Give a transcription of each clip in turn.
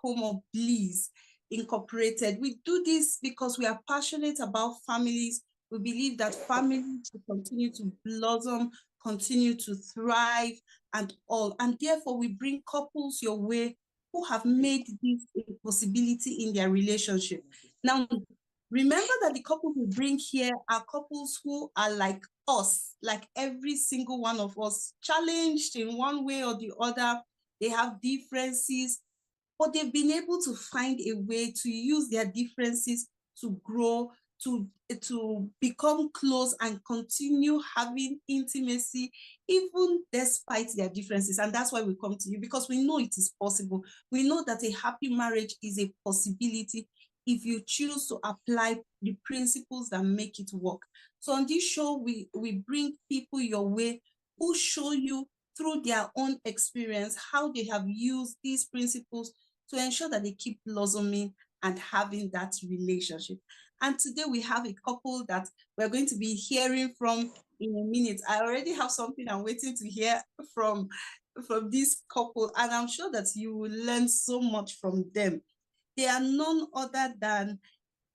home of Bliss Incorporated. We do this because we are passionate about families. We believe that families should continue to blossom, continue to thrive, and all. And therefore, we bring couples your way who have made this a possibility in their relationship. Now, remember that the couples we bring here are couples who are like us, like every single one of us, challenged in one way or the other. They have differences, but they've been able to find a way to use their differences to grow, to become close and continue having intimacy, even despite their differences. And that's why we come to you, because we know it is possible. We know that a happy marriage is a possibility if you choose to apply the principles that make it work. So on this show, we bring people your way who show you through their own experience how they have used these principles to ensure that they keep blossoming and having that relationship. And today we have a couple that we're going to be hearing from in a minute. I already have something I'm waiting to hear from this couple, and I'm sure that you will learn so much from them. They are none other than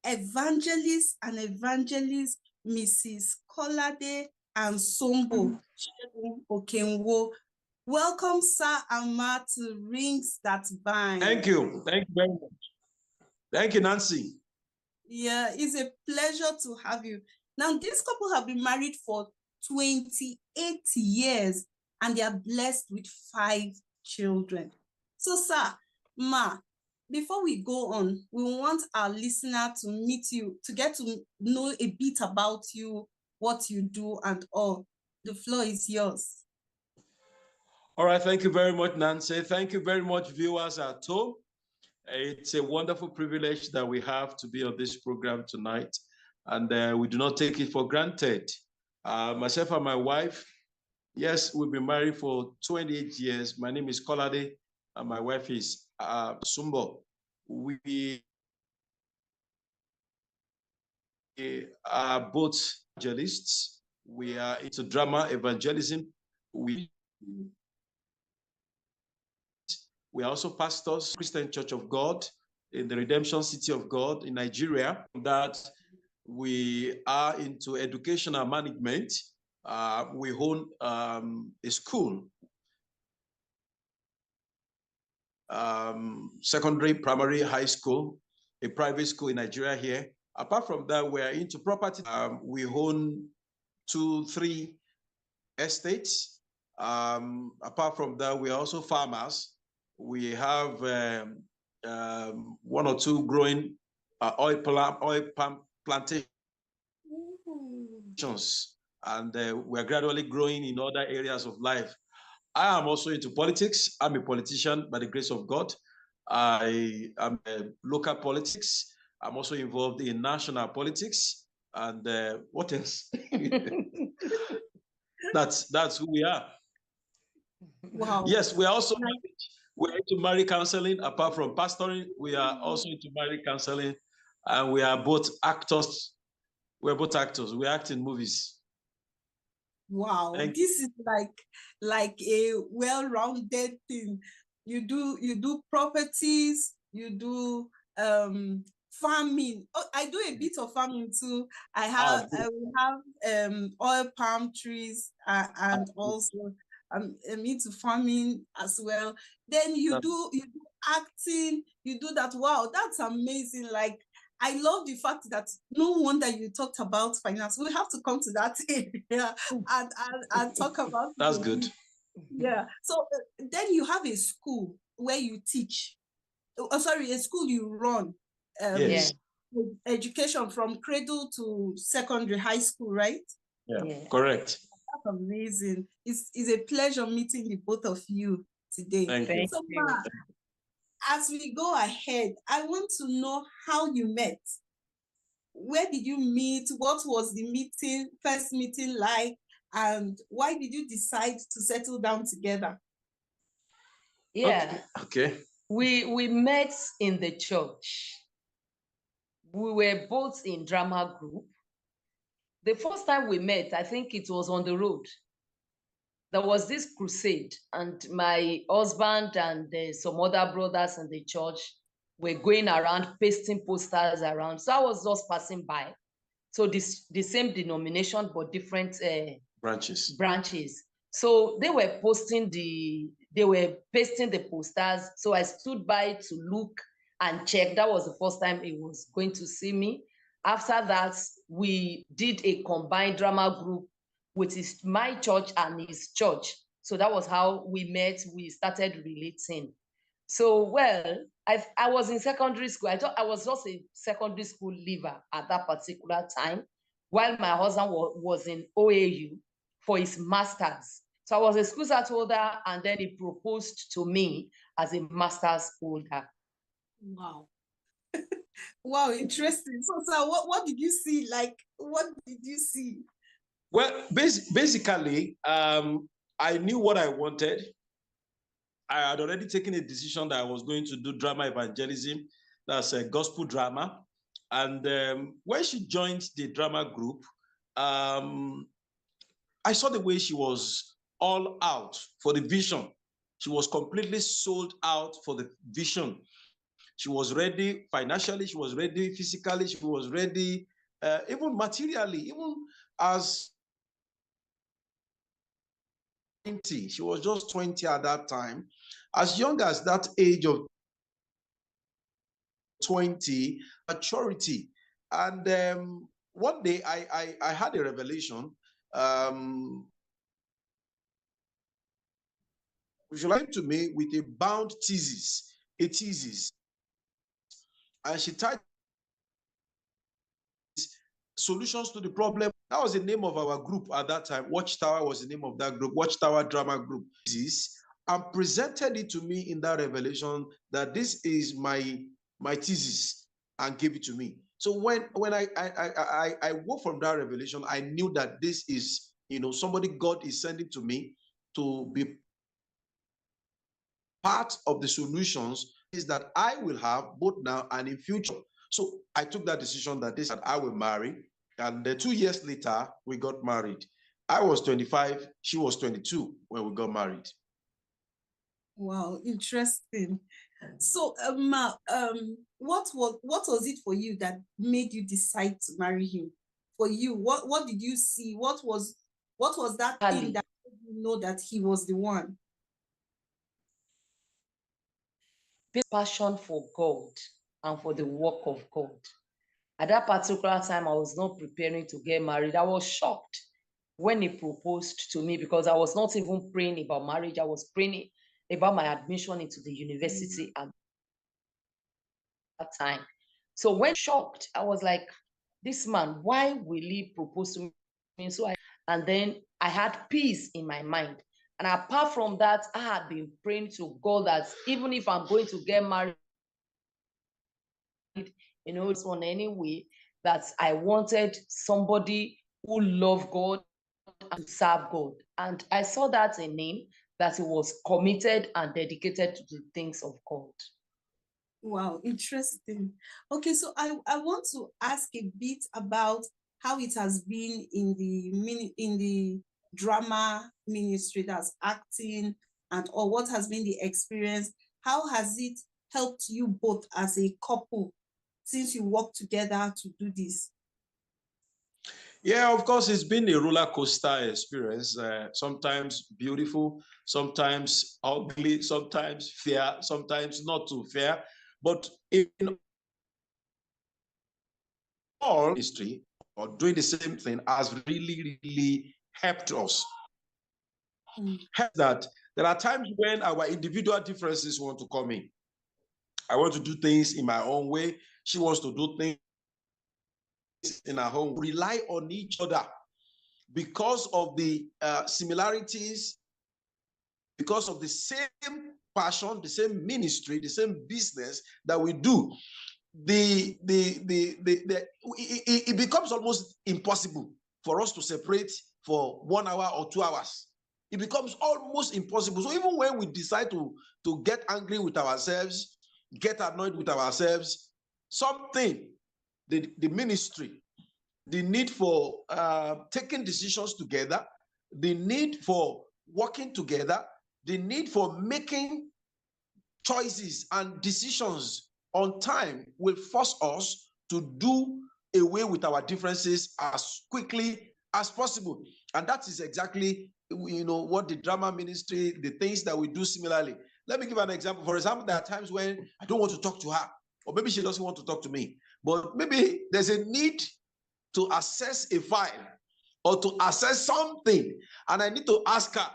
evangelist and evangelist Mrs. KOLADE and SUNMBO, SEGUN-OKEOWO. Welcome, Sir and Ma, to Rings That Bind. Thank you. Thank you very much. Thank you, Nancy. Yeah, it's a pleasure to have you. Now, this couple have been married for 28 years and they are blessed with 5 children. So, Sir, Ma, before we go on, we want our listener to meet you, to get to know a bit about you, what you do and all. The floor is yours. All right, thank you very much, Nancy. Thank you very much, viewers at home. It's a wonderful privilege that we have to be on this program tonight, and we do not take it for granted. Myself and my wife, yes, we've been married for 28 years. My name is KOLADE, and my wife is SUNMBO. We are both evangelists. We are into drama evangelism. We are also pastors, Christian Church of God in the Redemption City of God in Nigeria. That we are into educational management. We own a school, secondary, primary, high school, a private school in Nigeria here. Apart from that, we are into property. We own 2-3 estates. Apart from that, we are also farmers. We have 1 or 2 growing oil palm plantations, and we're gradually growing in other areas of life. I am also into politics. I'm a politician by the grace of God. I am local politics. I'm also involved in national politics. And what else? That's who we are. Wow. Yes, we are also we're into marriage counseling. Apart from pastoring, we are also into marriage counseling, and we are both actors. We're both actors. We act in movies. Wow, this is like a well-rounded thing. You do properties, you do farming. Oh, I do a bit of farming too. I have oil palm trees and also I'm into farming as well. Then you do acting, you do that. Wow, that's amazing. Like, I love the fact that no wonder you talked about finance. We have to come to that area and talk about that's good. Yeah. So then you have a school where you teach. Oh, sorry, a school you run. Yes. Education from cradle to secondary, high school, right? Yeah. Correct. That's amazing. It's a pleasure meeting the both of you today. Thank you. So, Ma, as we go ahead, I want to know how you met. Where did you meet? What was the first meeting like? And why did you decide to settle down together? Yeah. Okay. We met in the church. We were both in drama group. The first time we met, I think it was on the road. there was this crusade, and my husband and some other brothers in the church were going around pasting posters around. So I was just passing by. So the same denomination, but different branches. So they were pasting the posters. So I stood by to look and check. That was the first time he was going to see me. After that, we did a combined drama group, which is my church and his church. So that was how we met. We started relating. So, well, I was in secondary school. I thought I was just a secondary school leaver at that particular time, while my husband was in OAU for his master's. So I was a school start holder, and then he proposed to me as a master's holder. Wow. Wow, interesting. So what did you see? Like, what did you see? Well, basically, I knew what I wanted. I had already taken a decision that I was going to do drama evangelism. That's a gospel drama. And when she joined the drama group, I saw the way she was all out for the vision. She was completely sold out for the vision. She was ready financially, she was ready physically, she was ready even materially, even as 20. She was just 20 at that time. As young as that age of 20, maturity. And one day I had a revelation. She came to me with a bound thesis, and she titled Solutions to the Problem. That was the name of our group at that time. Watchtower was the name of that group, Watchtower Drama Group. And presented it to me in that revelation that this is my thesis, and gave it to me. So when I woke from that revelation, I knew that this is, somebody God is sending to me to be part of the solutions is that I will have both now and in future. So I took that decision that I will marry. And 2 years later, we got married. I was 25, she was 22 when we got married. Wow, interesting. So, what was it for you that made you decide to marry him? For you, what did you see? What was that thing that made you know that he was the one? This passion for God and for the work of God. At that particular time, I was not preparing to get married. I was shocked when he proposed to me because I was not even praying about marriage. I was praying about my admission into the university at that time. So when shocked, I was like, this man, why will he propose to me? And then I had peace in my mind. And apart from that, I had been praying to God that even if I'm going to get married, this one anyway, that I wanted somebody who loved God and to serve God. And I saw that in him, that he was committed and dedicated to the things of God. Wow, interesting. Okay, so I want to ask a bit about how it has been in the drama ministry, that's acting and or what has been the experience. How has it helped you both as a couple since you work together to do this? Yeah, of course, it's been a roller coaster experience. Sometimes beautiful, sometimes ugly, sometimes fair, sometimes not too fair. But in all history, or doing the same thing has really, really helped us. That there are times when our individual differences want to come in. I want to do things in my own way. She wants to do things in her home. Rely on each other because of the similarities, because of the same passion, the same ministry, the same business that we do. It becomes almost impossible for us to separate for 1 hour or 2 hours. It becomes almost impossible. So even when we decide to get angry with ourselves, get annoyed with ourselves, something, the ministry, the need for taking decisions together, the need for working together, the need for making choices and decisions on time will force us to do away with our differences as quickly as possible. And that is exactly, what the drama ministry, the things that we do similarly. Let me give an example. For example, there are times when I don't want to talk to her, or maybe she doesn't want to talk to me, but maybe there's a need to access a file or to access something, and I need to ask her.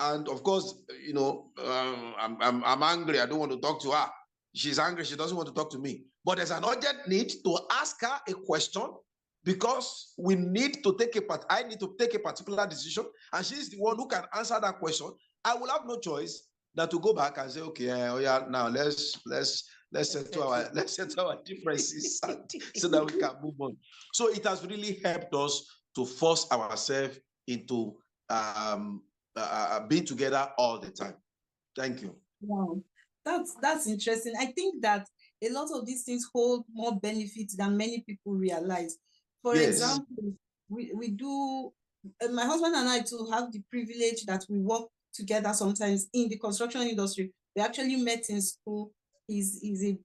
And of course, I'm angry. I don't want to talk to her. She's angry. She doesn't want to talk to me. But there's an urgent need to ask her a question because we need to I need to take a particular decision, and she's the one who can answer that question. I will have no choice than to go back and say, okay, now let's settle our differences so that we can move on. So it has really helped us to force ourselves into being together all the time. Thank you. Wow, that's interesting. I think that a lot of these things hold more benefits than many people realize. For example, we do, my husband and I too have the privilege that we work together sometimes in the construction industry. We actually met in school. He's a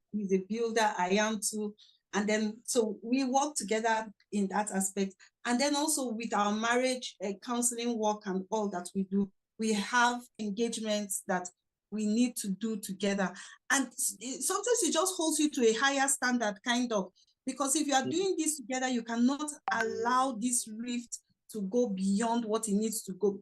builder, I am too. And then, so we work together in that aspect. And then also with our marriage counseling work and all that we do, we have engagements that we need to do together. And sometimes it just holds you to a higher standard, kind of, because if you are doing this together, you cannot allow this rift to go beyond what it needs to go,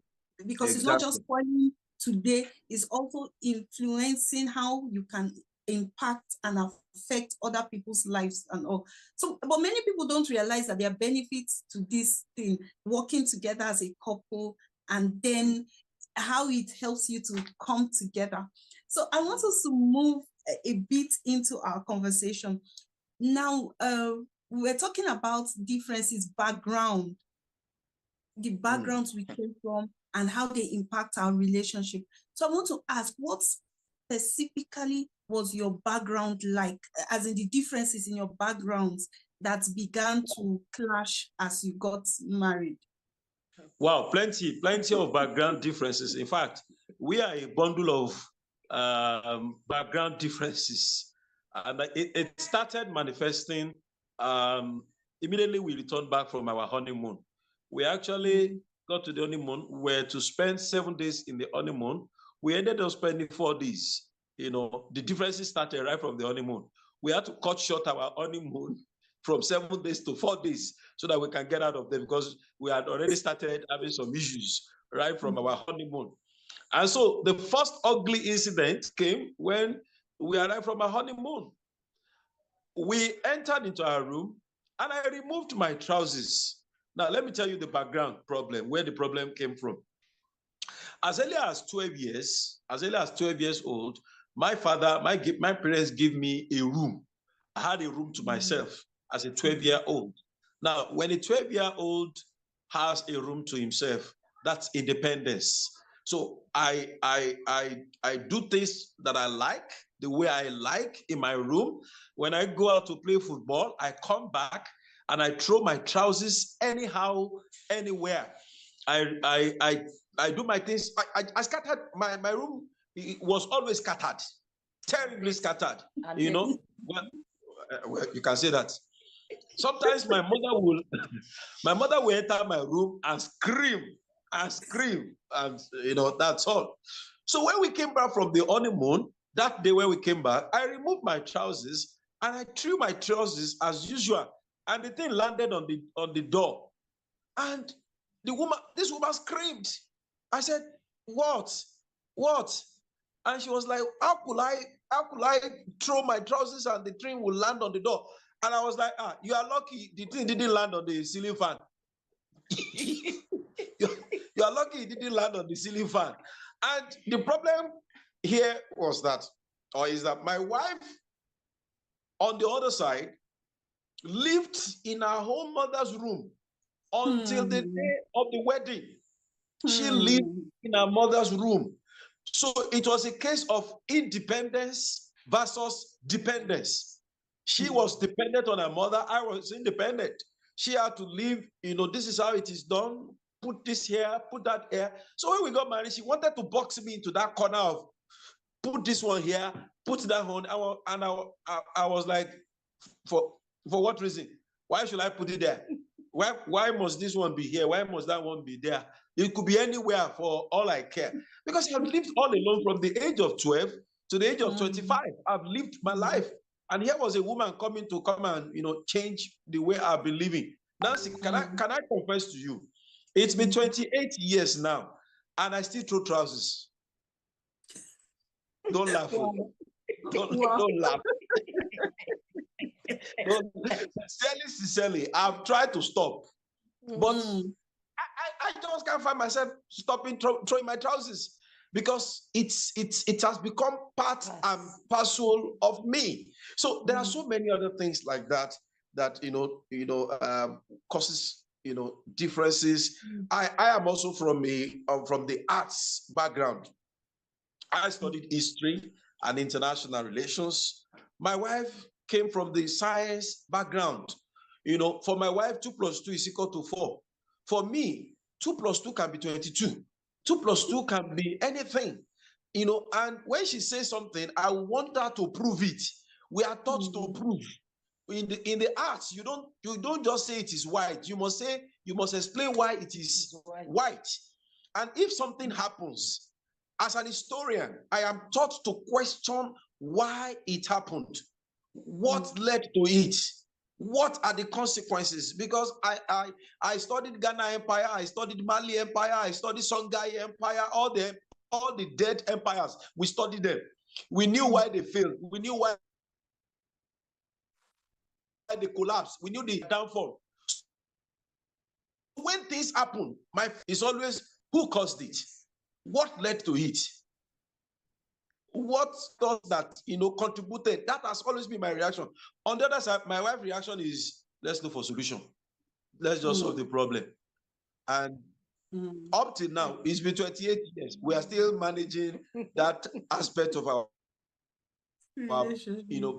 because It's not just spoiling today, it's also influencing how you can impact and affect other people's lives and all. So, but many people don't realize that there are benefits to this thing, working together as a couple, and then how it helps you to come together. So I want us to move a bit into our conversation. Now, we're talking about differences, background, the backgrounds we came from and how they impact our relationship. So I want to ask, what specifically was your background like, as in the differences in your backgrounds that began to clash as you got married? Wow, plenty of background differences. In fact, we are a bundle of background differences. And it started manifesting immediately we returned back from our honeymoon. We actually got to the honeymoon. We were to spend 7 days in the honeymoon. We ended up spending 4 days. The differences started right from the honeymoon. We had to cut short our honeymoon from 7 days to 4 days so that we can get out of them, because we had already started having some issues right from our honeymoon. And so the first ugly incident came when we arrived from our honeymoon. We entered into our room and I removed my trousers. Now, let me tell you the background problem, where the problem came from. As early as 12 years old, my parents gave me a room. I had a room to myself as a 12-year-old. Now, when a 12-year-old has a room to himself, that's independence. So I do things that I like, the way I like in my room. When I go out to play football, I come back and I throw my trousers anyhow, anywhere. I do my things. I scattered my room. It was always scattered, terribly scattered. Well, you can say that. Sometimes my mother will enter my room and scream, and that's all. So when we came back from the honeymoon, that day when we came back, I removed my trousers and I threw my trousers as usual, and the thing landed on the door, and this woman screamed. I said, what? And she was like, how could I throw my trousers and the thing will land on the door? And I was like, you are lucky the thing didn't land on the ceiling fan. You are lucky it didn't land on the ceiling fan. And the problem here is that my wife on the other side lived in her own mother's room until the day of the wedding. She lived in her mother's room. So it was a case of independence versus dependence. She was dependent on her mother. I was independent. She had to live, this is how it is done. put this here, put that here. So when we got married, she wanted to box me into that corner of put this one here, put that one. I was like, for what reason? Why should I put it there? Why must this one be here? Why must that one be there? It could be anywhere for all I care. Because I've lived all alone from the age of 12 to the age of 25. I've lived my life. And here was a woman coming to come and change the way I've been living. Nancy, can I confess to you? It's been 28 years now, and I still throw trousers. Don't laugh. Wow. Don't laugh. Sincerely, I've tried to stop, but I just can't find myself stopping throwing my trousers because it has become part and parcel of me. So there are so many other things like that causes differences. I am also from the arts background. I studied history and international relations. My wife came from the science background. For my wife, 2 + 2 = 4. For me, 2 + 2 can be 22. 2 + 2 can be anything. And when she says something, I want her to prove it. We are taught to prove. In the arts, you don't just say it is white. You must explain why it is white. And if something happens, as an historian, I am taught to question why it happened. What led to it? What are the consequences? Because I studied Ghana Empire, I studied Mali Empire, I studied Songhai Empire, all the dead empires. We studied them. We knew why they failed. We knew why they collapsed. We knew the downfall. When things happen, it's always who caused it? What led to it? What does that contributed? That has always been my reaction. On the other side, my wife's reaction is, let's look for solution. Let's just solve the problem. And up till now, it's been 28 years. We are still managing that aspect of our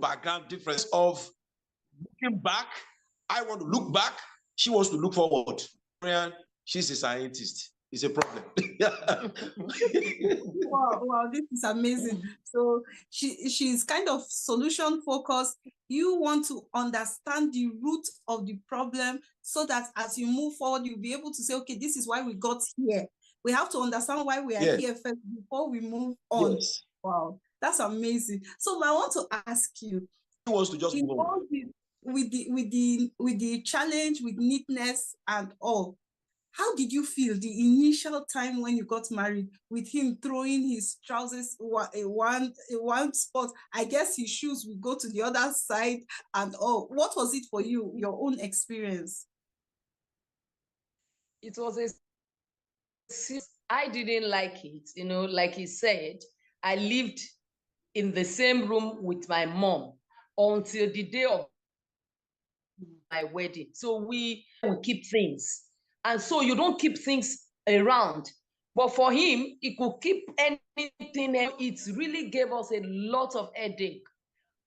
background difference of looking back. I want to look back. She wants to look forward. She's a scientist. It's a problem. Wow, this is amazing. So she's kind of solution focused. You want to understand the root of the problem so that as you move forward, you'll be able to say, okay, this is why we got here. We have to understand why we are here first before we move on. Yes. Wow, that's amazing. So I want to ask you, who wants to just move on? With the challenge, with neatness and all, how did you feel the initial time when you got married with him throwing his trousers one spot? I guess his shoes would go to the other side and all. What was it for you, your own experience? It was I didn't like it. Like he said, I lived in the same room with my mom until the day of my wedding. So we keep things. And so you don't keep things around. But for him, he could keep anything. It really gave us a lot of headache.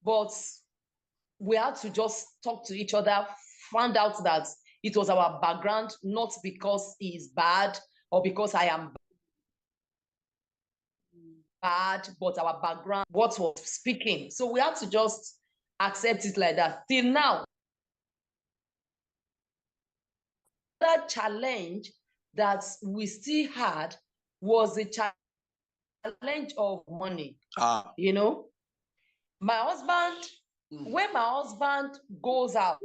But we had to just talk to each other, found out that it was our background, not because he is bad or because I am bad, but our background, what was speaking. So we had to just accept it like that. Till now, that challenge that we still had was the challenge of money. My husband, when my husband goes out,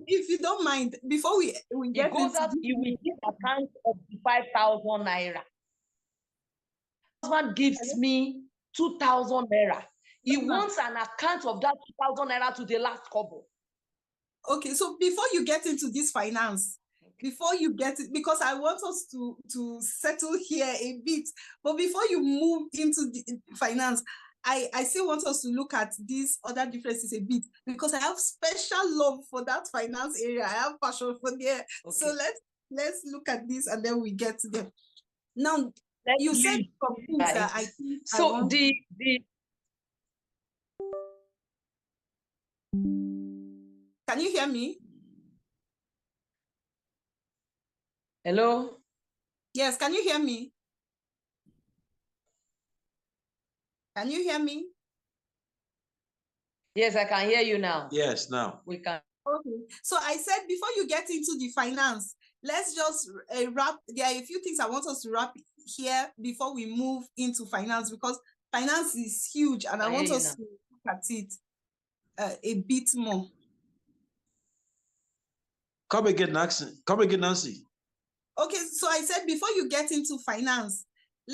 if you don't mind, before we get goes out, he will give account of 5,000 naira. My husband gives me 2,000 naira. He wants an account of that 2,000 naira to the last kobo. Okay, so before you get into this finance, before you get it, because I want us to settle here a bit, but before you move into the finance, I still want us to look at these other differences a bit, because I have special love for that finance area. I have passion for there. Okay. So let's look at this and then we get to them. Now, you said computer, I think. So Can you hear me? Hello? Yes, can you hear me? Can you hear me? Yes, I can hear you now. Yes, now. We can. Okay. So I said before you get into the finance, let's just wrap. There are a few things I want us to wrap here before we move into finance, because finance is huge and I want us to look at it a bit more. Come again, Nancy. Come again, Nancy. Okay, so I said before you get into finance,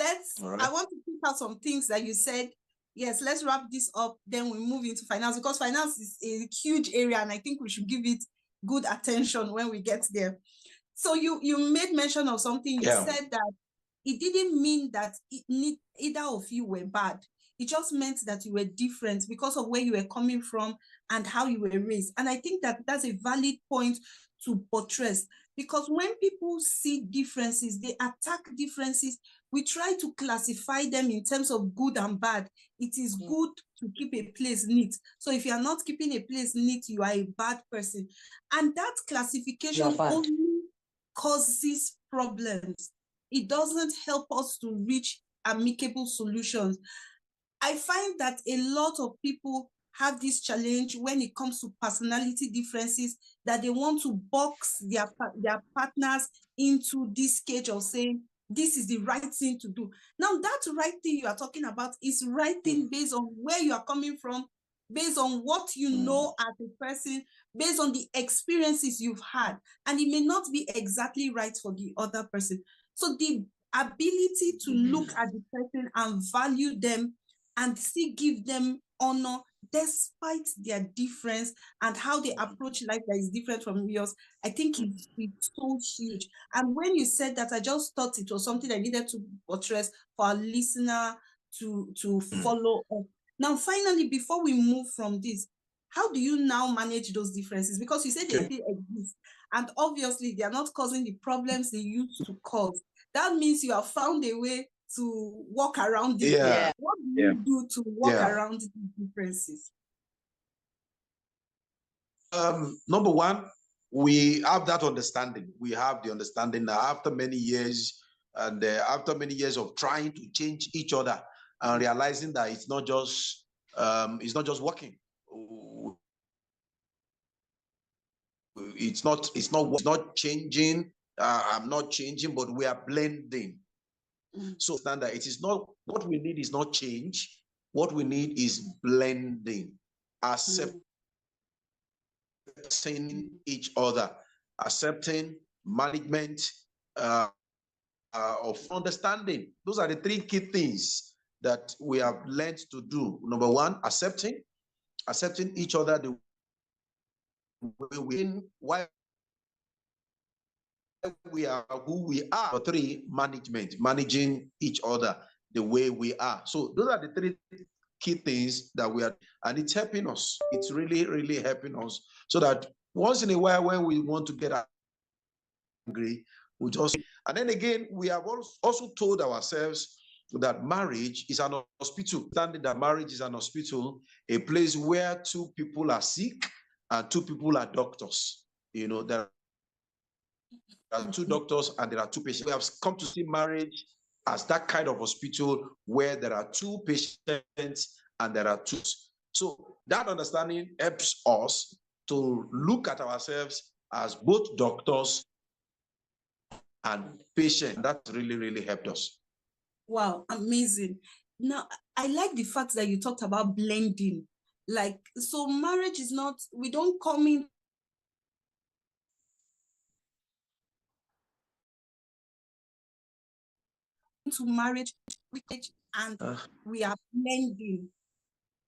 I want to pick out some things that you said. Yes, let's wrap this up, then we move into finance, because finance is a huge area and I think we should give it good attention when we get there. So you made mention of something. You said that it didn't mean that either of you were bad. It just meant that you were different because of where you were coming from and how you were raised. And I think that that's a valid point to buttress, because when people see differences, they attack differences. We try to classify them in terms of good and bad. It is good to keep a place neat. So if you are not keeping a place neat, you are a bad person. And that classification only causes problems. It doesn't help us to reach amicable solutions. I find that a lot of people have this challenge when it comes to personality differences, that they want to box their partners into this cage of saying, this is the right thing to do. Now, that right thing you are talking about is right thing based on where you are coming from, based on what you know as a person, based on the experiences you've had. And it may not be exactly right for the other person. So the ability to look at the person and value them and still give them honor despite their difference and how they approach life that is different from yours, I think it's so huge. And when you said that, I just thought it was something I needed to buttress for our listener to follow up. Now, finally, before we move from this, how do you now manage those differences? Because you said they still exist, and obviously they are not causing the problems they used to cause. That means you have found a way to walk around it. What do you do to walk around these differences? Number one, we have that understanding. We have the understanding that after many years, and after many years of trying to change each other and realizing that it's not just working. It's not changing. I'm not changing, but we are blending. So understand that it is not what we need is not change. What we need is blending, accepting each other, accepting management of understanding. Those are the three key things that we have learned to do. Number one, accepting each other the way we are who we are. Number three, managing each other the way we are. So those are the three key things that we are, and it's helping us. It's really, really helping us, so that once in a while when we want to get angry, we just, and then again, we have also told ourselves that marriage is an hospital. Understanding that marriage is an hospital, a place where two people are sick and two people are doctors. You know, there are two doctors and there are two patients. We have come to see marriage as that kind of hospital where there are two patients and there are two. So that understanding helps us to look at ourselves as both doctors and patients. That really, really helped us. Wow, amazing. Now, I like the fact that you talked about blending. Like, so marriage is not, we don't come in to marriage and we are blending,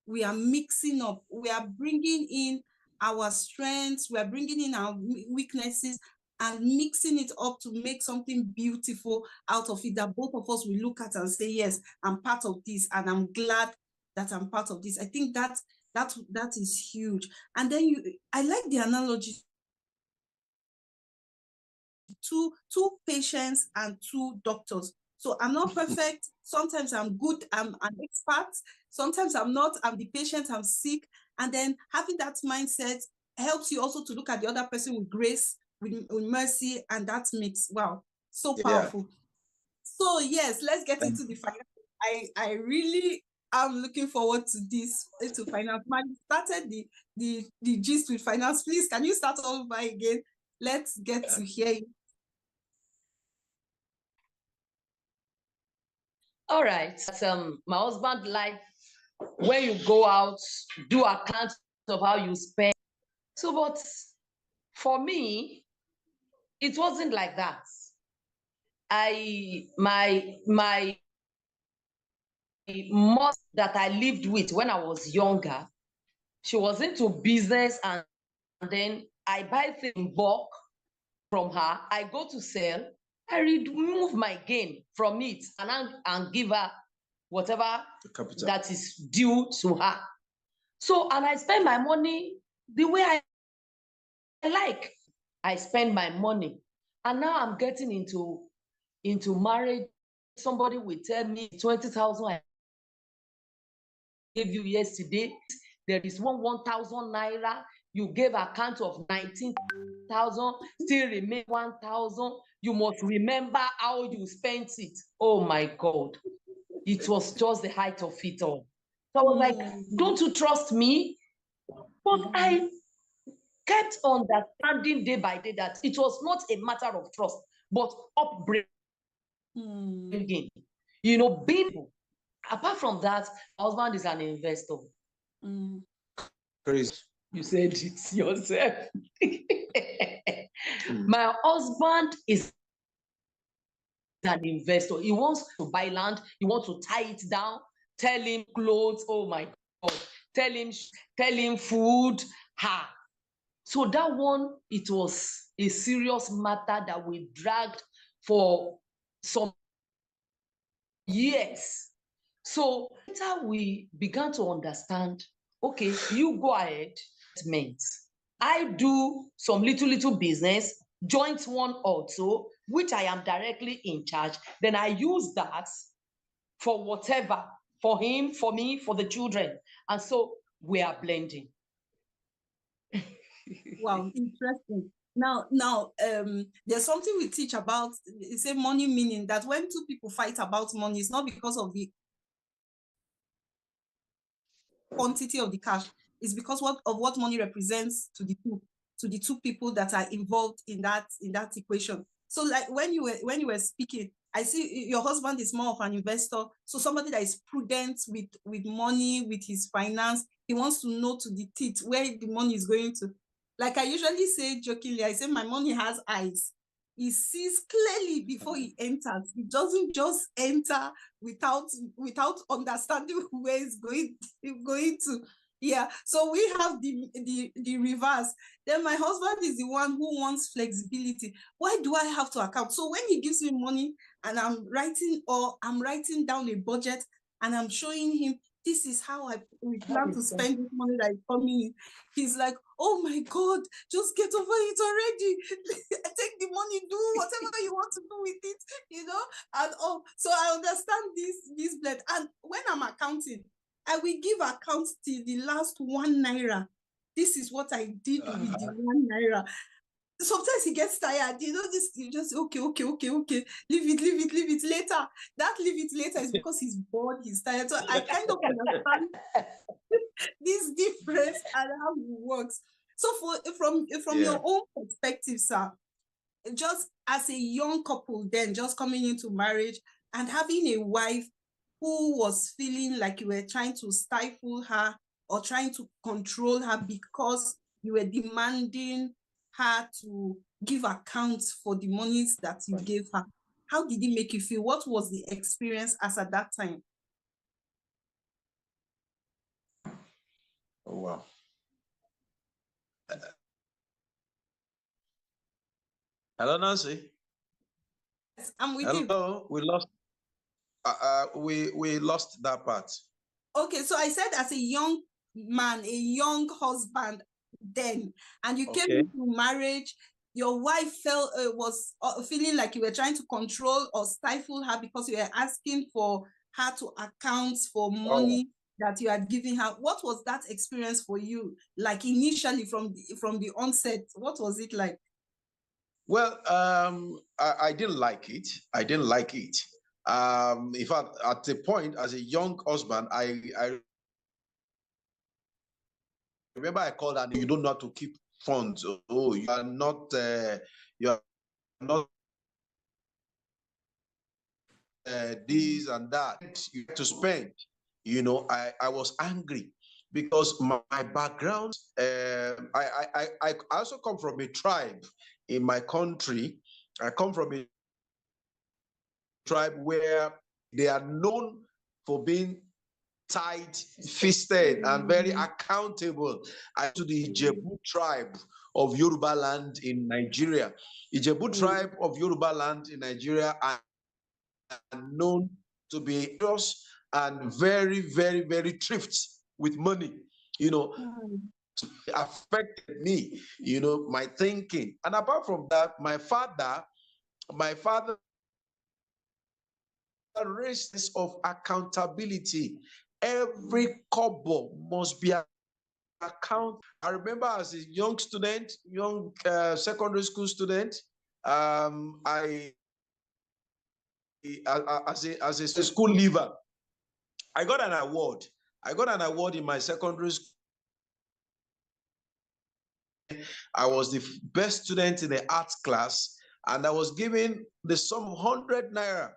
we are mixing up, we are bringing in our strengths, we are bringing in our weaknesses and mixing it up to make something beautiful out of it that both of us will look at and say, yes, I'm part of this and I'm glad that I'm part of this. I think that is huge. And then I like the analogy, two patients and two doctors. So I'm not perfect. Sometimes I'm good, I'm an expert. Sometimes I'm not, I'm the patient, I'm sick. And then having that mindset helps you also to look at the other person with grace, with mercy, and that makes, wow, so powerful. So yes, let's get into the finance. I really am looking forward to this, to finance. Man, started the gist with finance. Please, can you start all over again? Let's get to hear you. All right. My husband like when you go out, do accounts of how you spend. So, but for me, it wasn't like that. My mother that I lived with when I was younger, she was into business, and then I buy things in bulk from her. I go to sell, I remove my gain from it and give her whatever that is due to her. So, and I spend my money the way I like. I spend my money, and now I'm getting into marriage. Somebody will tell me 20,000 I gave you yesterday. There is 1,000 naira. You gave account of 19,000, still remain 1,000. You must remember how you spent it. Oh my God. It was just the height of it all. So I was like, don't you trust me? But I kept understanding day by day that it was not a matter of trust, but upbringing. You know, being, apart from that, my husband is an investor. Crazy. You said it yourself. My husband is an investor. He wants to buy land. He wants to tie it down. Tell him clothes. Oh my God. Tell him food. Ha. So that one, it was a serious matter that we dragged for some years. So later we began to understand, okay, you go ahead, it meant I do some little business, joint one also, which I am directly in charge. Then I use that for whatever, for him, for me, for the children. And so we are blending. Wow, interesting. Now, there's something we teach about, it's a money, meaning that when two people fight about money, it's not because of the quantity of the cash, it's because of what money represents to the two people that are involved in that equation. So like when you were speaking, I see your husband is more of an investor, so somebody that is prudent with money, with his finance. He wants to know to the teeth where the money is going to. Like I usually say jokingly, I say my money has eyes. He sees clearly before he enters. He doesn't just enter without understanding where it's going to. Yeah, so we have the reverse. Then my husband is the one who wants flexibility. Why do I have to account? So when he gives me money and I'm writing down a budget and I'm showing him, this is how we plan to spend this money that is coming in. He's like, oh my God, just get over it already. Take the money, do whatever you want to do with it, you know? And so I understand this blend. And when I'm accounting, I will give account till the last 1 naira. This is what I did with the 1 naira. Sometimes he gets tired, you know, you just, okay, leave it later. That leave it later is because he's bored, he's tired. So I kind of understand this difference and how it works. So from your own perspective, sir, just as a young couple then, just coming into marriage and having a wife who was feeling like you were trying to stifle her or trying to control her because you were demanding her to give accounts for the monies that you gave her. How did it make you feel? What was the experience as at that time? Oh, wow. Hello, Nancy. Yes, I'm with you. Hello, we lost. We lost that part. Okay, so I said as a young man, a young husband then, and you came into marriage, your wife was feeling like you were trying to control or stifle her because you were asking for her to account for money that you had given her. What was that experience for you? Like initially from the onset, what was it like? Well, I didn't like it. In fact, at a point, as a young husband, I remember I called and you don't know how to keep funds. Oh, you are not this and that. You have to spend. You know, I was angry because my background. I also come from a tribe in my country. I come from a tribe where they are known for being tight-fisted and very accountable. To the Ijebu tribe of Yoruba land in Nigeria. Ijebu tribe of Yoruba land in Nigeria are known to be just and very, very, very thrift with money. You know, affected me, you know, my thinking. And apart from that, my father raised this of accountability. Every kobo must be account. I remember as a young student, secondary school student, as a school leaver, I got an award. I got an award in my secondary school. I was the best student in the arts class, and I was given the sum of 100 naira.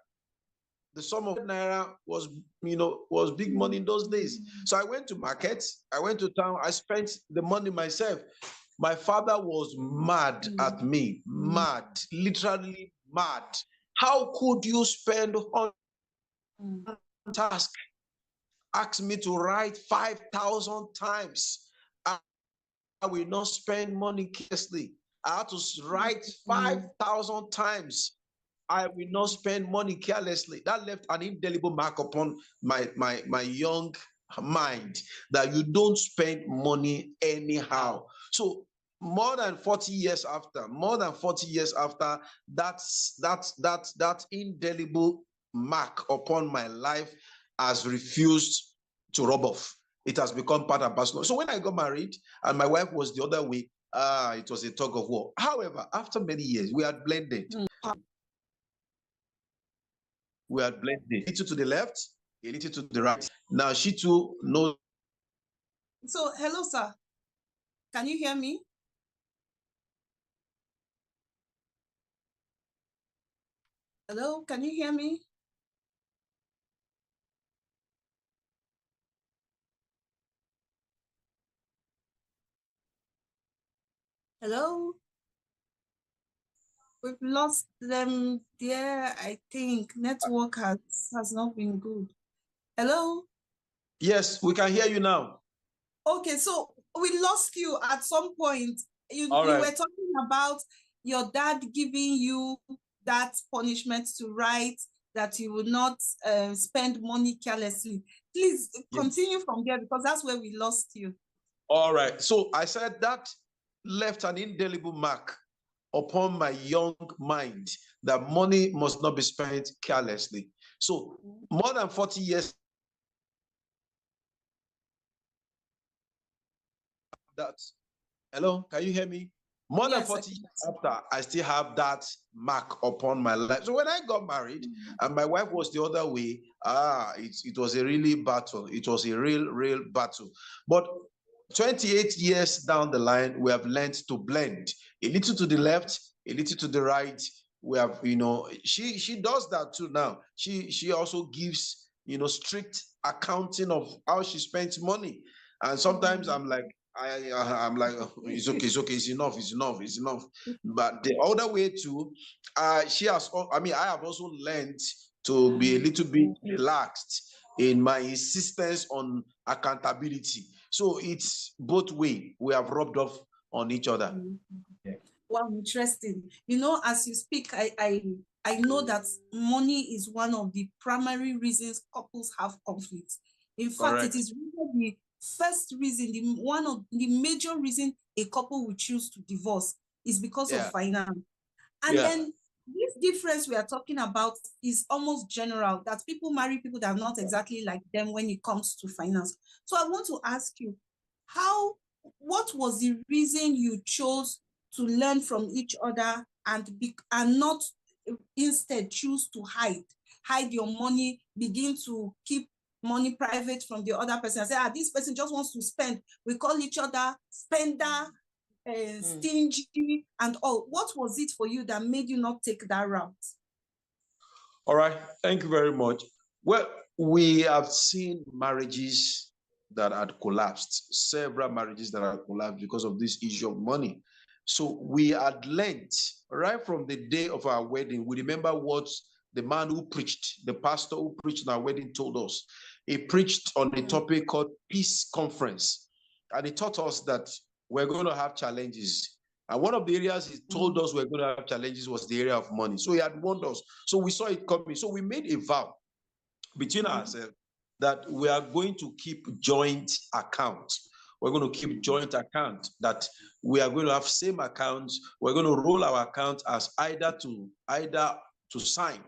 The sum of naira was, you know, was big money in those days. So I went to market, I went to town, I spent the money myself. My father was mad at me, mad, literally mad. How could you spend on task? Ask me to write 5,000 times. I will not spend money carelessly. I had to write 5,000 times. I will not spend money carelessly. That left an indelible mark upon my young mind that you don't spend money anyhow. So more than 40 years after, that indelible mark upon my life has refused to rub off. It has become part and parcel. So when I got married and my wife was the other way, it was a tug of war. However, after many years, we had blended. We had blended. A little to the left, a little to the right. Now she too knows. So, hello, sir. Can you hear me? Hello, can you hear me? Hello? We've lost them there, I think. Network has not been good. Hello? Yes, we can hear you now. Okay, so we lost you at some point. You All right. were talking about your dad giving you that punishment to write that you will not spend money carelessly. Please continue from there because that's where we lost you. All right. So I said that left an indelible mark upon my young mind that money must not be spent carelessly. So more than 40 years that, hello, can you hear me? More than 40 years after, I still have that mark upon my life. So when I got married and my wife was the other way, it was a really battle. It was a real battle. But 28 years down the line, we have learned to blend. A little to the left, a little to the right. We have, you know, she does that too now. She also gives, you know, strict accounting of how she spends money. And sometimes I'm like, I'm like, oh, it's okay, it's enough. But the other way too, she has, I mean, I have also learned to be a little bit relaxed in my insistence on accountability. So it's both ways. We have rubbed off on each other. Wow, interesting. You know, as you speak, I know that money is one of the primary reasons couples have conflicts. In fact, it is really the first reason, one of the major reasons a couple will choose to divorce is because of finance. And then this difference we are talking about is almost general, that people marry people that are not exactly like them when it comes to finance. So I want to ask you, what was the reason you chose to learn from each other and not instead choose to hide? hide your money, begin to keep money private from the other person. I say, this person just wants to spend. We call each other spender, stingy, and all. What was it for you that made you not take that route? All right, thank you very much. Well, we have seen marriages that had collapsed, several marriages that had collapsed because of this issue of money. So we had learned right from the day of our wedding. We remember what the man who preached, the pastor who preached on our wedding told us. He preached on a topic called Peace Conference. And he taught us that we're going to have challenges. And one of the areas he told us we're going to have challenges was the area of money. So he had warned us. So we saw it coming. So we made a vow between ourselves that we are going to keep joint accounts. We're going to keep joint account, that we are going to have same accounts. We're going to roll our account as either to sign,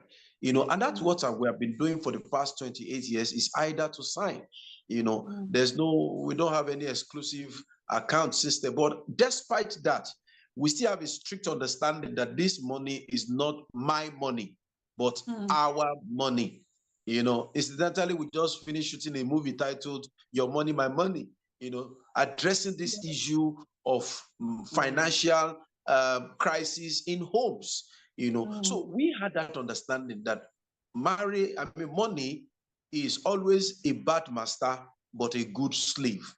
you know, and that's what we have been doing for the past 28 years, is either to sign, you know. We don't have any exclusive account system, but despite that, we still have a strict understanding that this money is not my money, but our money. You know, incidentally, we just finished shooting a movie titled Your Money, My Money, you know, addressing this issue of financial crisis in homes, you know. So we had that understanding that money is always a bad master, but a good slave.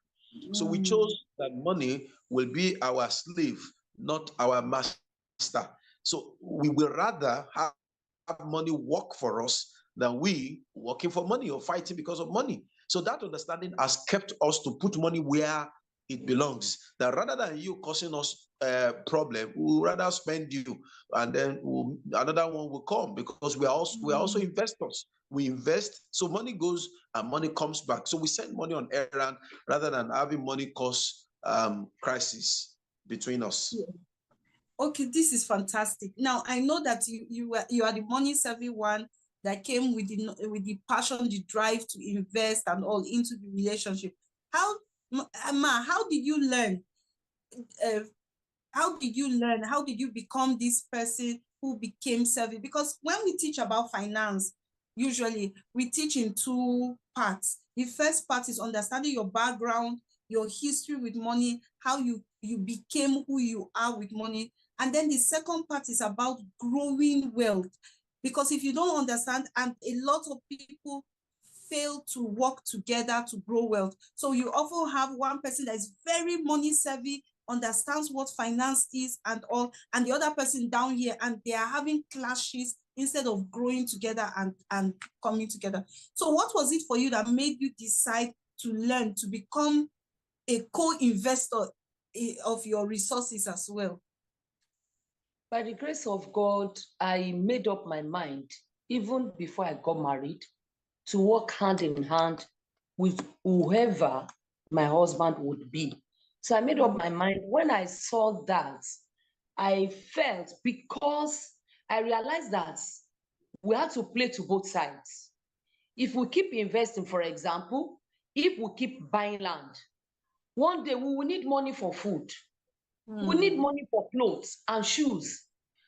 So we chose that money will be our slave, not our master. So we will rather have money work for us than we working for money or fighting because of money. So that understanding has kept us to put money where it belongs. That rather than you causing us a problem, we will rather spend you, and then another one will come, because we are also investors. We invest, so money goes and money comes back. So we send money on errand rather than having money cause crisis between us. Okay, this is fantastic. Now I know that you are the money savvy one that came with the passion, the drive to invest and all into the relationship. How did you learn? How did you become this person who became savvy? Because when we teach about finance, usually we teach in two parts. The first part is understanding your background, your history with money, how you became who you are with money. And then the second part is about growing wealth. Because if you don't understand, and a lot of people fail to work together to grow wealth. So you often have one person that is very money savvy, understands what finance is and all, and the other person down here, and they are having clashes instead of growing together and coming together. So what was it for you that made you decide to learn to become a co-investor of your resources as well? By the grace of God, I made up my mind, even before I got married, to work hand in hand with whoever my husband would be. So I made up my mind. When I saw that, I felt, because I realized that we had to play to both sides. If we keep investing, for example, if we keep buying land, one day we will need money for food. We need money for clothes and shoes.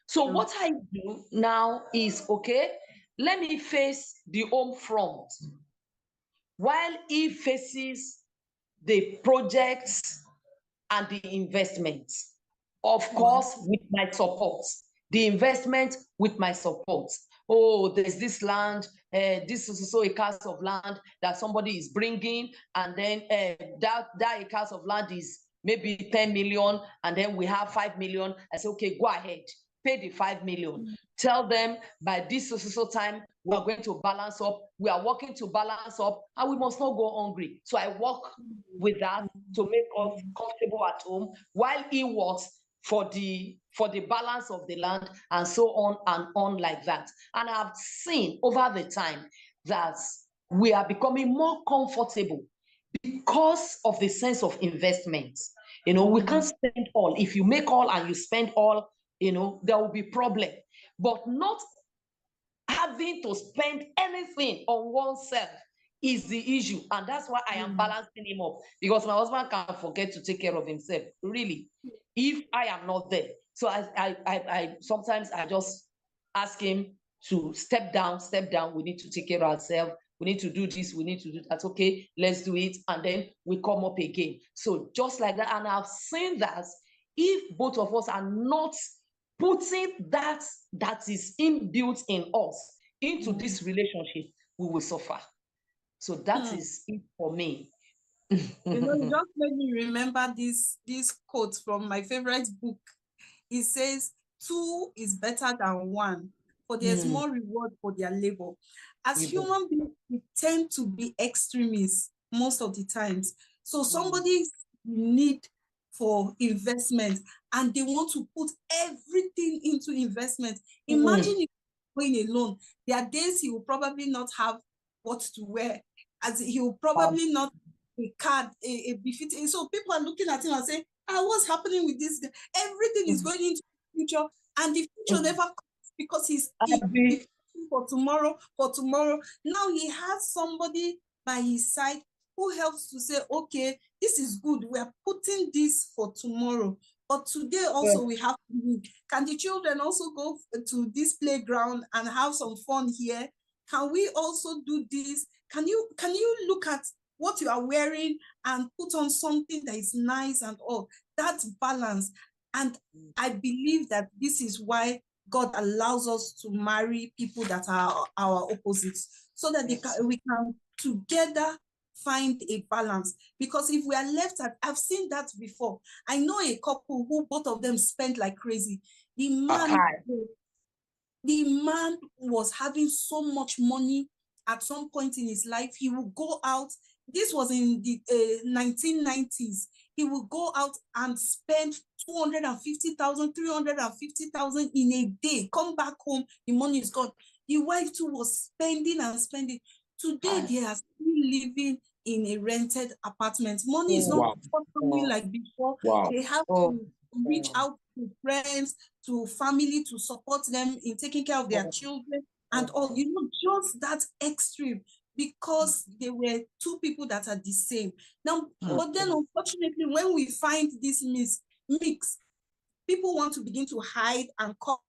So what I do now is, okay, let me face the home front while he faces the projects and the investments. Of course, with my support. The investment with my support. Oh, there's this land, this is also a acres of land that somebody is bringing, and then that acres of land is maybe 10 million, and then we have 5 million. I say, okay, go ahead, pay the 5 million. Tell them by this so time, we are going to balance up. We are working to balance up, and we must not go hungry. So I work with that to make us comfortable at home while he works for the balance of the land, and so on and on like that. And I've seen over the time that we are becoming more comfortable because of the sense of investment. You know, we can't spend all. If you make all and you spend all, you know, there will be problem. But not having to spend anything on oneself is the issue. And that's why I am balancing him up, because my husband can't forget to take care of himself, really, if I am not there. So I sometimes I just ask him to step down. We need to take care of ourselves. We need to do this. We need to do that. Okay, let's do it. And then we come up again. So just like that. And I've seen that if both of us are not putting that is inbuilt in us into this relationship, we will suffer. So that is it for me. You know, it just made me remember this quote from my favorite book. It says, 2 is better than 1, for there's more reward for their labor. As human beings, we tend to be extremists most of the times. So somebody's need for investment and they want to put everything into investment. Imagine if going alone, there are days he will probably not have what to wear, as he will probably not a card, a befitting. So people are looking at him and saying, what's happening with this guy? Everything is going into the future, and the future never comes because he's for tomorrow. Now he has somebody by his side who helps to say, okay, this is good. We are putting this for tomorrow. But today also we have to live. Can the children also go to this playground and have some fun here? Can we also do this? Can you look at what you are wearing and put on something that is nice and all? That's balance. And I believe that this is why God allows us to marry people that are our opposites, so that we can together find a balance. Because if we are left at, I've seen that before. I know a couple who both of them spent like crazy. The man was having so much money at some point in his life. He would go out. This was in the 1990s. He would go out and spend 250,000, 350,000 in a day. Come back home, the money is gone. The wife too was spending and spending. Today, they are still living in a rented apartment. Money is not coming like before. They have to reach out to friends, to family, to support them in taking care of their children and all. You know, just that extreme, because they were 2 people that are the same. Now, but then unfortunately, when we find this mix, people want to begin to hide and cover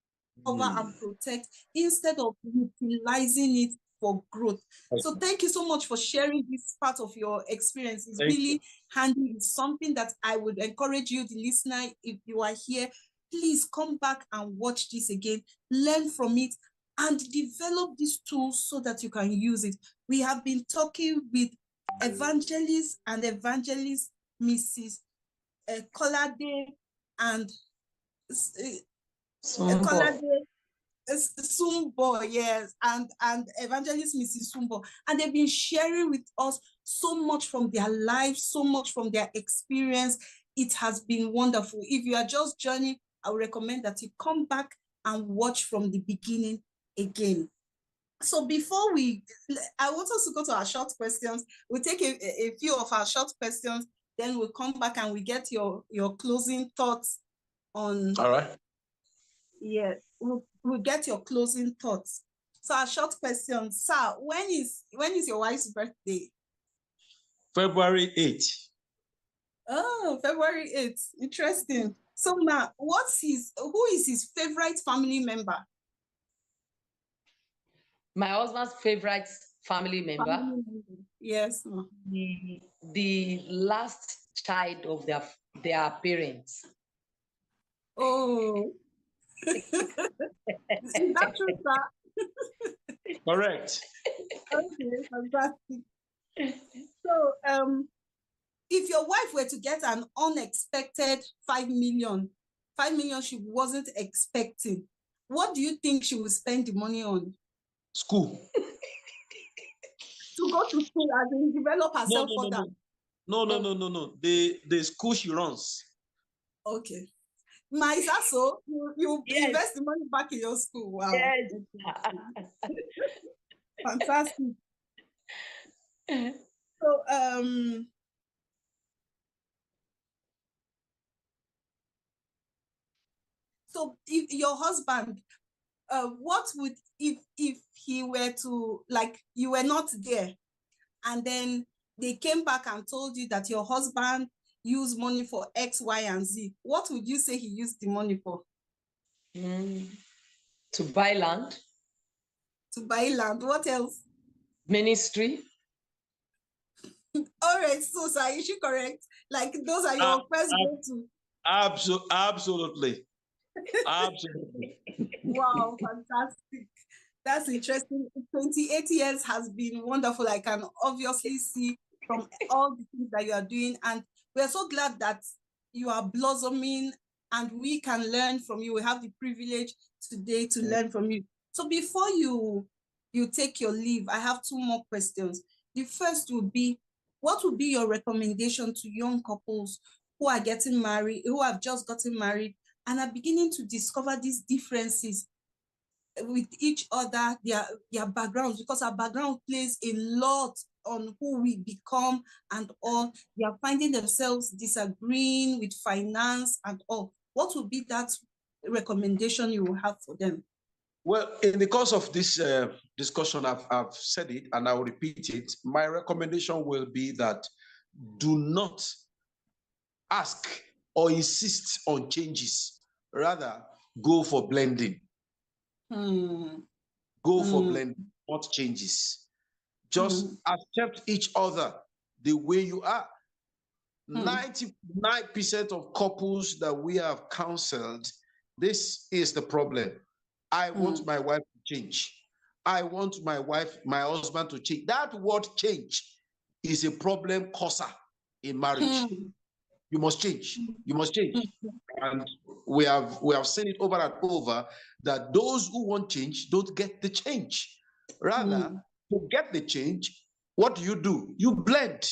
and protect instead of utilizing it for growth. So thank you so much for sharing this part of your experience. It's really handy. It's something that I would encourage you, the listener, if you are here, please come back and watch this again, learn from it, and develop these tools so that you can use it. We have been talking with evangelist Mrs. KOLADE and SUNMBO, yes, and evangelist Mrs. SUNMBO, and they've been sharing with us so much from their life, so much from their experience. It has been wonderful. If you are just joining, I would recommend that you come back and watch from the beginning again. So before I want us to go to our short questions. We'll take a few of our short questions, then we'll come back and we get your closing thoughts on. All right. Yeah, we'll get your closing thoughts. So our short question, sir, when is your wife's birthday? February 8th. Oh, February 8th. Interesting. So now, who is his favorite family member? My husband's favorite family member? Yes. The last child of their parents. Oh. Is that true, sir? Correct. Okay, fantastic. So, if your wife were to get an unexpected 5 million she wasn't expecting, what do you think she would spend the money on? School. To go to school and develop herself for that. No. The school she runs. Okay. Is that so? You invest the money back in your school. Wow. Yes. Fantastic. So if your husband, what would, if he were to, like, you were not there and then they came back and told you that your husband used money for X, Y, and Z, what would you say he used the money for? To buy land. to buy land. What else? Ministry. All right, so sir, is she correct? Like those are your first go-to. Absolutely. Absolutely. Wow, fantastic. That's interesting. 28 years has been wonderful. I can obviously see from all the things that you are doing. And we're so glad that you are blossoming and we can learn from you. We have the privilege today to learn from you. So before you take your leave, I have two more questions. The first would be, what would be your recommendation to young couples who are getting married, who have just gotten married and are beginning to discover these differences with each other, their backgrounds, because our background plays a lot on who we become and all. They are finding themselves disagreeing with finance and all. What would be that recommendation you will have for them? Well, in the course of this discussion, I've said it and I'll repeat it. My recommendation will be that do not ask or insist on changes. Rather, go for blending. Go for blending, not changes. Just accept each other the way you are. 99% of couples that we have counseled, this is the problem. I want my wife to change. I want my husband to change. That word change is a problem causer in marriage. You must change. You must change. And we have seen it over and over that those who want change don't get the change. Rather, to get the change, what do? You blend.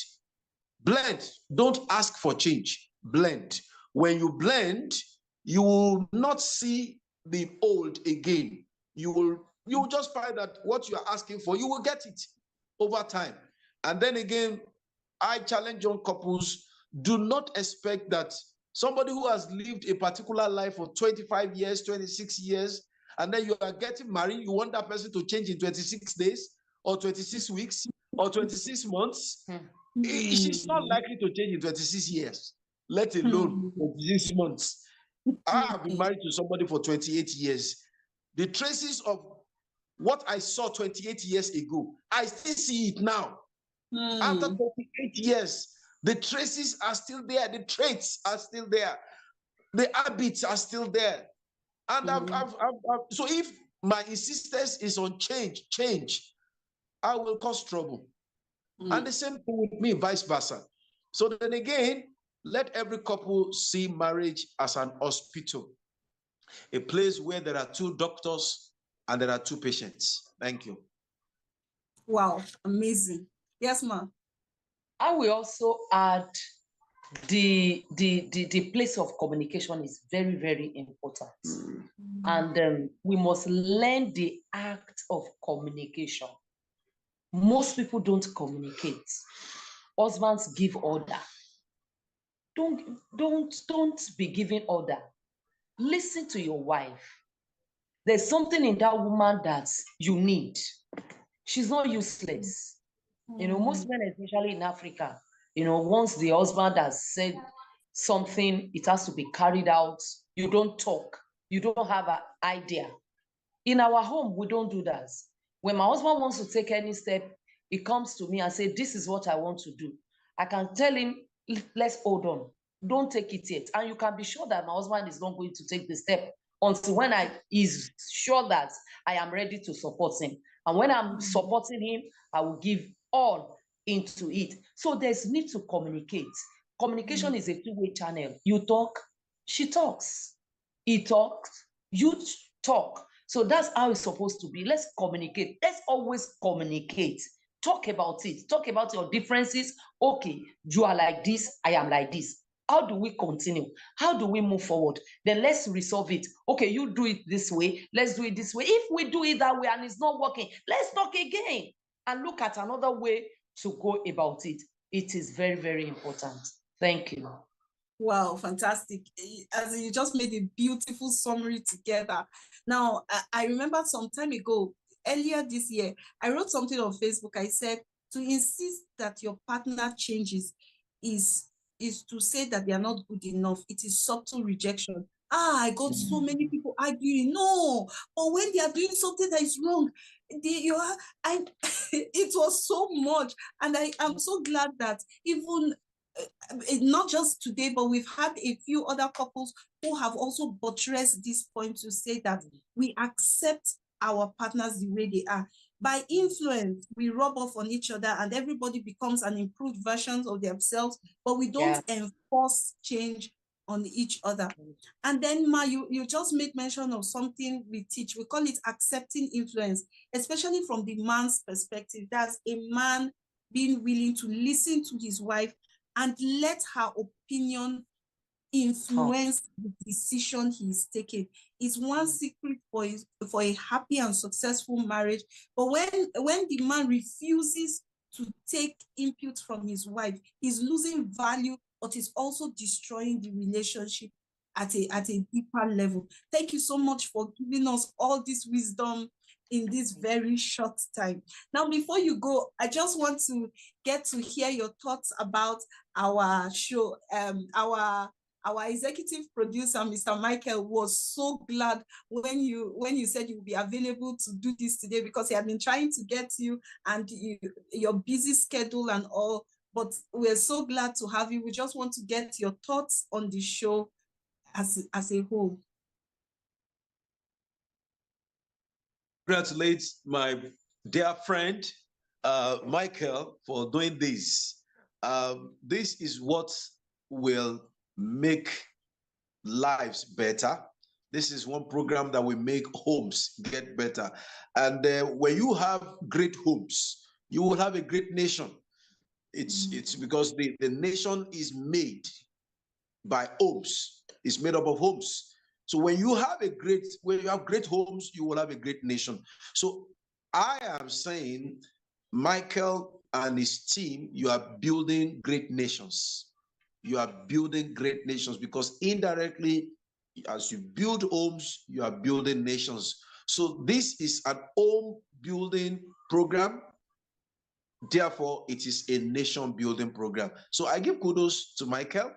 Blend. Don't ask for change. Blend. When you blend, you will not see the old again. You will just find that what you are asking for, you will get it over time. And then again, I challenge young couples, do not expect that somebody who has lived a particular life for 25 years, 26 years, and then you are getting married, you want that person to change in 26 days or 26 weeks or 26 months. She's not likely to change in 26 years, let alone 26 months. I have been married to somebody for 28 years. The traces of what I saw 28 years ago, I still see it now. After 28 years, the traces are still there. The traits are still there. The habits are still there. And so if my insistence is on change, I will cause trouble. And the same thing with me, vice versa. So then again, let every couple see marriage as an hospital, a place where there are two doctors and there are two patients. Thank you. Wow, amazing. Yes, ma'am. I will also add the place of communication is very, very important. And we must learn the act of communication. Most people don't communicate. Husbands give order. Don't be giving order. Listen to your wife. There's something in that woman that you need. She's not useless. You know, most men, especially in Africa, you know, once the husband has said something, it has to be carried out. You don't talk. You don't have an idea. In our home, we don't do that. When my husband wants to take any step, he comes to me and says, this is what I want to do. I can tell him, let's hold on. Don't take it yet. And you can be sure that my husband is not going to take the step until when he's sure that I am ready to support him. And when I'm supporting him, I will give all into it. So there's need to communicate. Communication is a two-way channel. You talk, she talks. He talks, you talk. So that's how it's supposed to be. Let's communicate. Let's always communicate. Talk about it. Talk about your differences. Okay, you are like this, I am like this. How do we continue? How do we move forward? Then let's resolve it. Okay, you do it this way. Let's do it this way. If we do it that way and it's not working, let's talk again and look at another way to go about it. It is very, very important. Thank you. Wow, fantastic. As you just made a beautiful summary together. Now, I remember some time ago, earlier this year, I wrote something on Facebook. I said, to insist that your partner changes is to say that they are not good enough. It is subtle rejection. I got so many people arguing. No, or when they are doing something that is wrong, it was so much. And I'm so glad that even not just today, but we've had a few other couples who have also buttressed this point to say that we accept our partners the way they are. By influence, we rub off on each other and everybody becomes an improved version of themselves, but we don't enforce change on each other. And then, Ma, you just made mention of something we teach. We call it accepting influence, especially from the man's perspective. That's a man being willing to listen to his wife and let her opinion influence the decision he is taking. It's one secret for a happy and successful marriage. But when the man refuses to take input from his wife, he's losing value, but he's also destroying the relationship at a deeper level. Thank you so much for giving us all this wisdom in this very short time. Now, before you go, I just want to get to hear your thoughts about our show. Our executive producer, Mr. Michael, was so glad when you said you would be available to do this today, because he had been trying to get you and your busy schedule and all, but we're so glad to have you. We just want to get your thoughts on the show as a whole. Congratulate my dear friend, Michael, for doing this. This is what will make lives better. This is one program that will make homes get better. And when you have great homes, you will have a great nation. It's because the nation is made by homes. It's made up of homes. So when you have great homes, you will have a great nation. So I am saying, Michael and his team, you are building great nations. You are building great nations, because indirectly, as you build homes, you are building nations. So this is an home building program. Therefore, it is a nation building program. So I give kudos to Michael.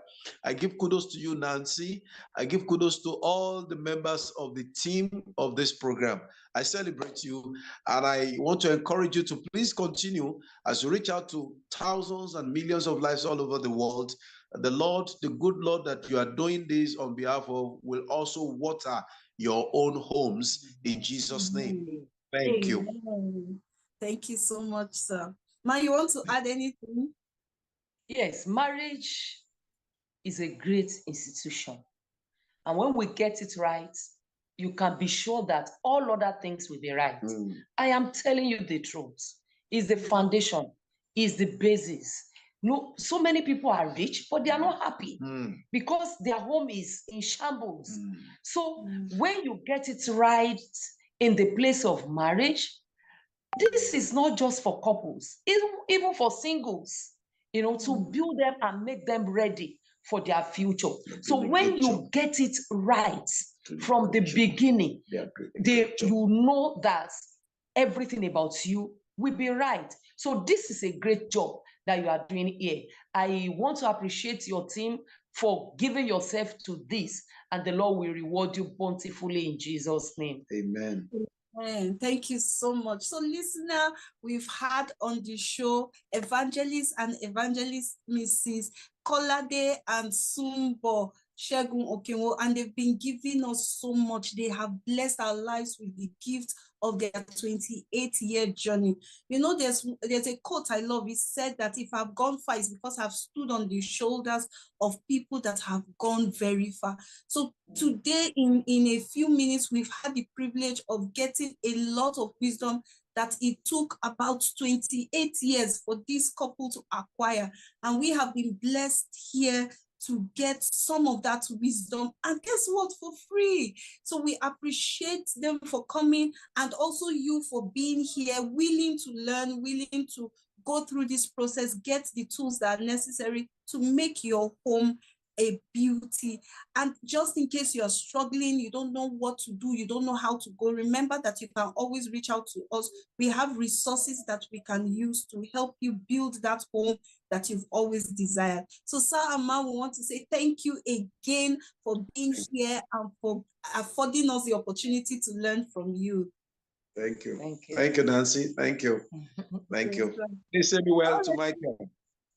I give kudos to you, Nancy. I give kudos to all the members of the team of this program. I celebrate you, and I want to encourage you to please continue as you reach out to thousands and millions of lives all over the world. The Lord, the good Lord that you are doing this on behalf of, will also water your own homes in Jesus' name. Thank you. Thank you so much, sir. Ma, you want to add anything? Yes, marriage is a great institution. And when we get it right, you can be sure that all other things will be right. I am telling you the truth. It's the foundation, it's the basis. No, so many people are rich, but they are not happy because their home is in shambles. So when you get it right in the place of marriage, this is not just for couples, even for singles, to build them and make them ready for their future. So when you get it right from the beginning, you know that everything about you will be right. So this is a great job that you are doing here. I want to appreciate your team for giving yourself to this, and the Lord will reward you bountifully in Jesus' name. Amen. Thank you so much. So, listener, we've had on the show Evangelist and Evangelist Mrs. KOLADE and SUNMBO, SEGUN-OKEOWO, and they've been giving us so much. They have blessed our lives with the gift of their 28-year journey. There's a quote I love. It said that if I've gone far, it's because I've stood on the shoulders of people that have gone very far. So today, in a few minutes, we've had the privilege of getting a lot of wisdom that it took about 28 years for this couple to acquire. And we have been blessed here to get some of that wisdom, and guess what, for free. So we appreciate them for coming, and also you for being here, willing to learn, willing to go through this process, get the tools that are necessary to make your home a beauty. And just in case you're struggling, you don't know what to do, you don't know how to go, remember that you can always reach out to us. We have resources that we can use to help you build that home that you've always desired. So Sir and Ma, we want to say thank you again for being here and for affording us the opportunity to learn from you. Thank you. Thank you. Thank you, Nancy. Thank you. Thank you. Please say me well to Michael.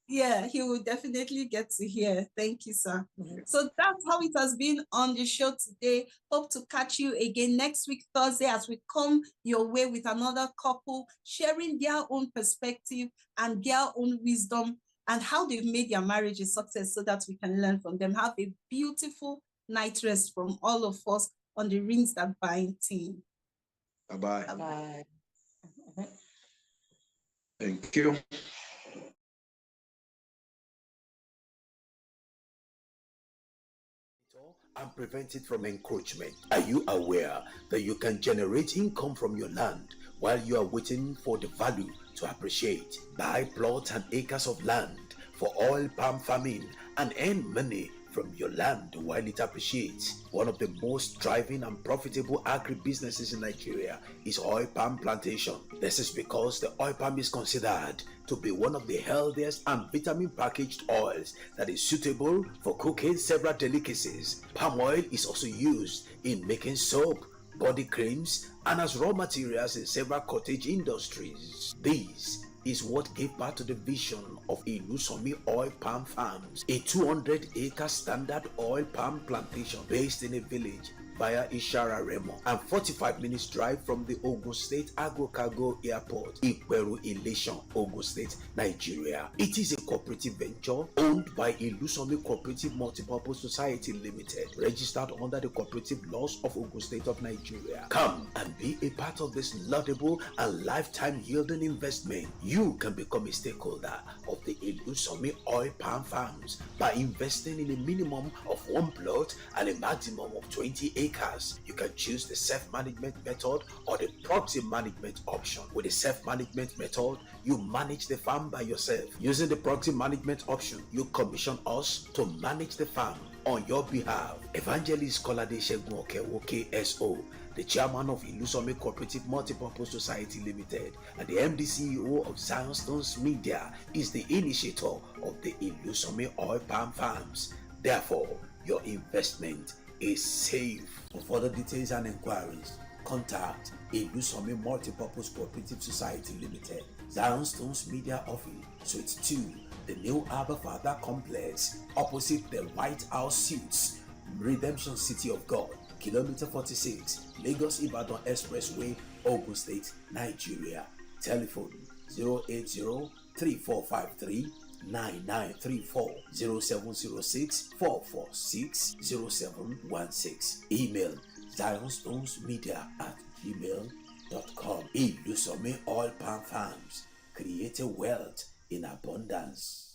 Yeah, he will definitely get to hear. Thank you, sir. So that's how it has been on the show today. Hope to catch you again next week, Thursday, as we come your way with another couple sharing their own perspective and their own wisdom and how they've made their marriage a success so that we can learn from them. Have a beautiful night rest from all of us on the Rings That Bind team. Bye-bye. Bye. Thank you. And prevent it from encroachment. Are you aware that you can generate income from your land while you are waiting for the value to appreciate? Buy plots and acres of land for oil palm farming and earn money from your land while it appreciates. One of the most thriving and profitable agri-businesses in Nigeria is oil palm plantation. This is because the oil palm is considered to be one of the healthiest and vitamin-packaged oils that is suitable for cooking several delicacies. Palm oil is also used in making soap, body creams, and as raw materials in several cottage industries. This is what gave birth to the vision of Ilusomi Oil Palm Farms, a 200-acre standard oil palm plantation based in a village via Ishara Remo and 45 minutes drive from the Ogun State Agro-Cargo Airport, Ikweru, Ileshan, Ogun State, Nigeria. It is a cooperative venture owned by Ilusomi Cooperative Multipurpose Society Limited, registered under the cooperative laws of Ogun State of Nigeria. Come and be a part of this laudable and lifetime yielding investment. You can become a stakeholder of the Ilusomi Oil Palm Farms by investing in a minimum of 1 plot and a maximum of 20 acres. You can choose the self-management method or the proxy management option. With the self-management method, you manage the farm by yourself. Using the proxy management option, you commission us to manage the farm on your behalf. Evangelist KOLADE SEGUN-OKEOWO KSO, the chairman of Ilusomi Cooperative Multipurpose Society Limited and the MD CEO of Zion Stones Media, is the initiator of the Ilusomi Oil Palm Farms. Therefore, your investment is safe. For further details and inquiries, contact Ilusomi Multipurpose Cooperative Society Limited, Zion Stones Media Office, Suite 2, the New Abba Father Complex, opposite the White House Suites, Redemption City of God, Kilometer 46, Lagos Ibadan Expressway, Ogun State, Nigeria. Telephone 080-3453 9934 0706 446 0716. Email zionstonesmedia@gmail.com. Ilusomi Oil Palm Farms, create a wealth in abundance.